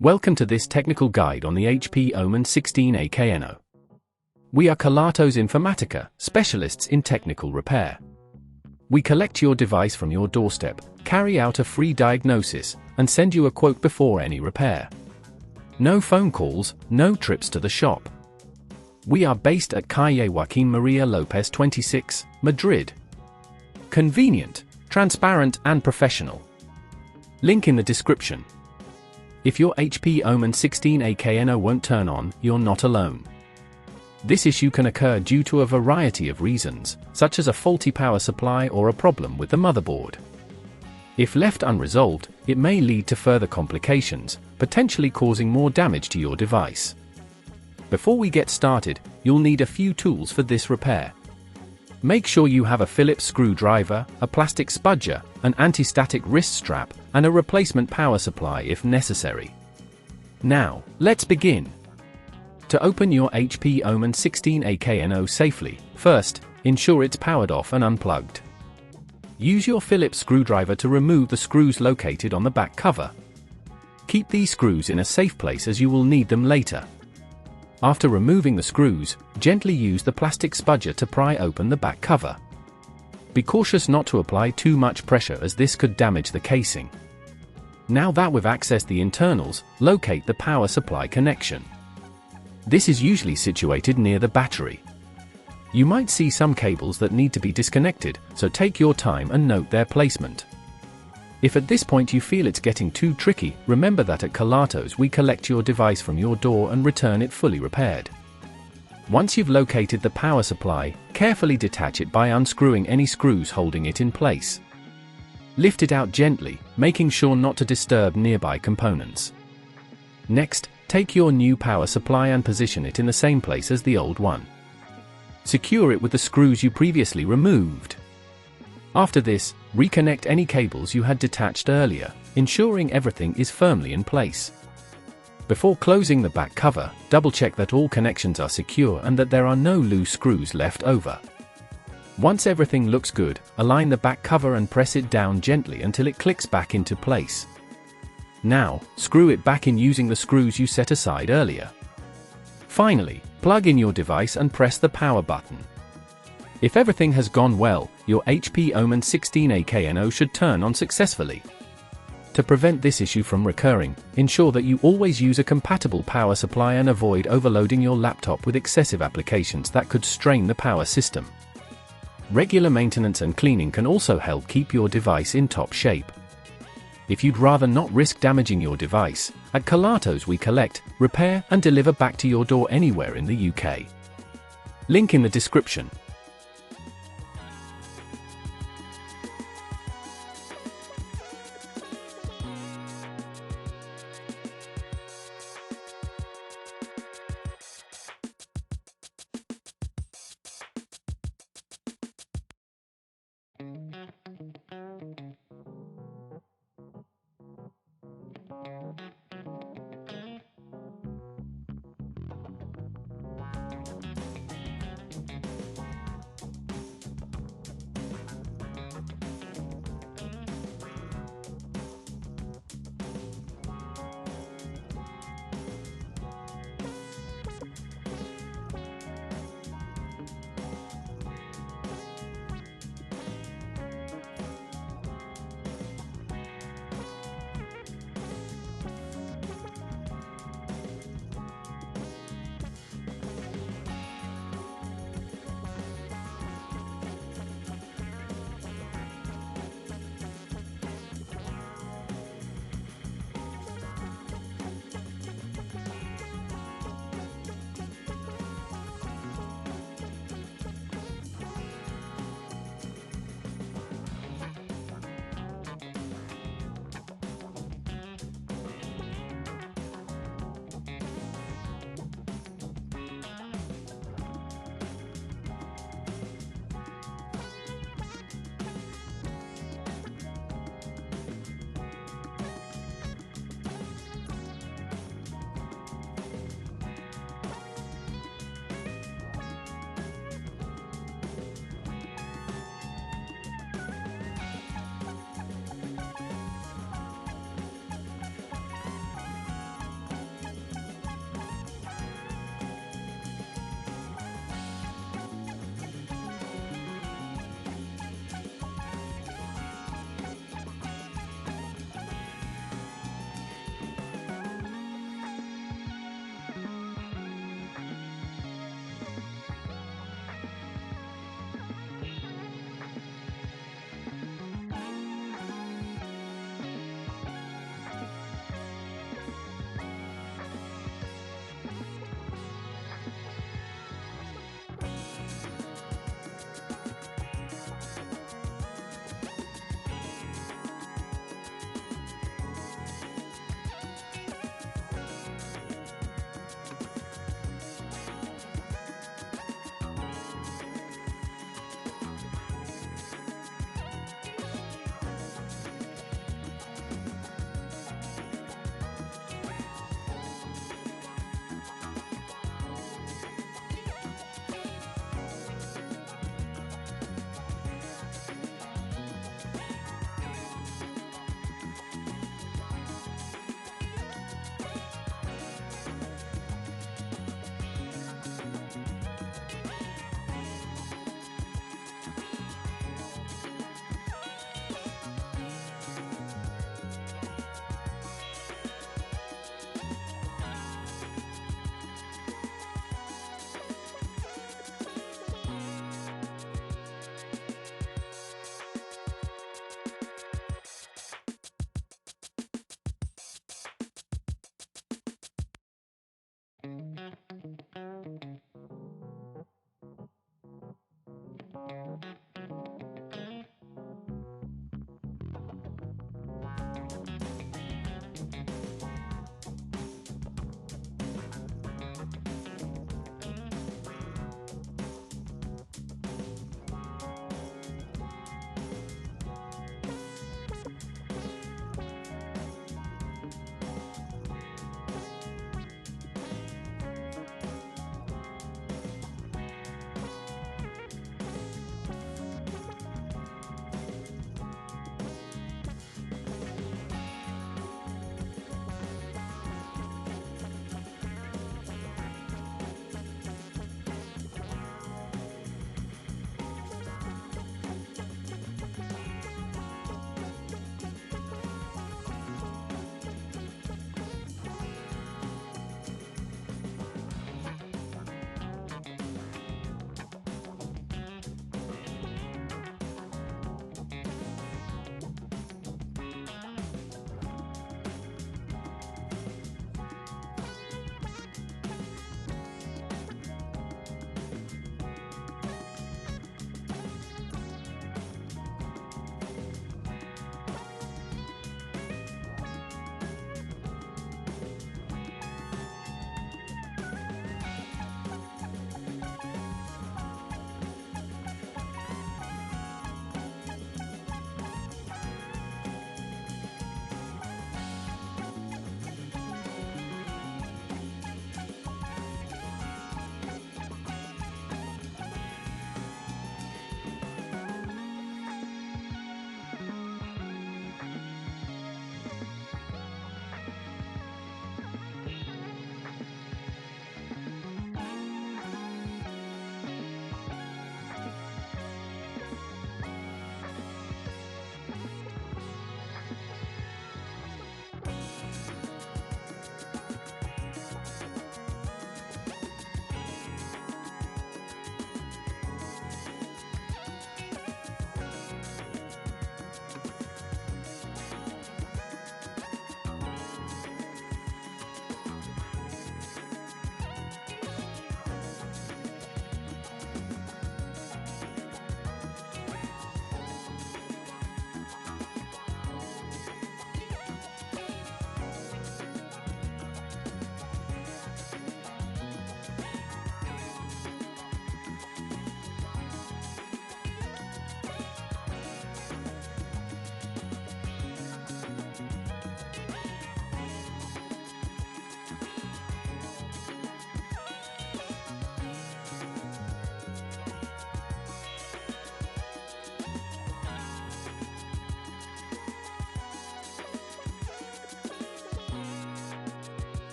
Welcome to this technical guide on the HP Omen 16AKNO. We are Kelatos Informatica, specialists in technical repair. We collect your device from your doorstep, carry out a free diagnosis, and send you a quote before any repair. No phone calls, no trips to the shop. We are based at Calle Joaquín María López 26, Madrid. Convenient, transparent and professional. Link in the description. If your HP Omen 16AKNO won't turn on, you're not alone. This issue can occur due to a variety of reasons, such as a faulty power supply or a problem with the motherboard. If left unresolved, it may lead to further complications, potentially causing more damage to your device. Before we get started, you'll need a few tools for this repair. Make sure you have a Phillips screwdriver, a plastic spudger, an anti-static wrist strap, and a replacement power supply if necessary. Now, let's begin. To open your HP Omen 16AKNO safely, first, ensure it's powered off and unplugged. Use your Phillips screwdriver to remove the screws located on the back cover. Keep these screws in a safe place as you will need them later. After removing the screws, gently use the plastic spudger to pry open the back cover. Be cautious not to apply too much pressure as this could damage the casing. Now that we've accessed the internals, locate the power supply connection. This is usually situated near the battery. You might see some cables that need to be disconnected, so take your time and note their placement. If at this point you feel it's getting too tricky, remember that at Kelatos we collect your device from your door and return it fully repaired. Once you've located the power supply, carefully detach it by unscrewing any screws holding it in place. Lift it out gently, making sure not to disturb nearby components. Next, take your new power supply and position it in the same place as the old one. Secure it with the screws you previously removed. After this, reconnect any cables you had detached earlier, ensuring everything is firmly in place. Before closing the back cover, double-check that all connections are secure and that there are no loose screws left over. Once everything looks good, align the back cover and press it down gently until it clicks back into place. Now, screw it back in using the screws you set aside earlier. Finally, plug in your device and press the power button. If everything has gone well, your HP Omen 16AKNO should turn on successfully. To prevent this issue from recurring, ensure that you always use a compatible power supply and avoid overloading your laptop with excessive applications that could strain the power system. Regular maintenance and cleaning can also help keep your device in top shape. If you'd rather not risk damaging your device, at Kelatos we collect, repair and deliver back to your door anywhere in the UK. Link in the description.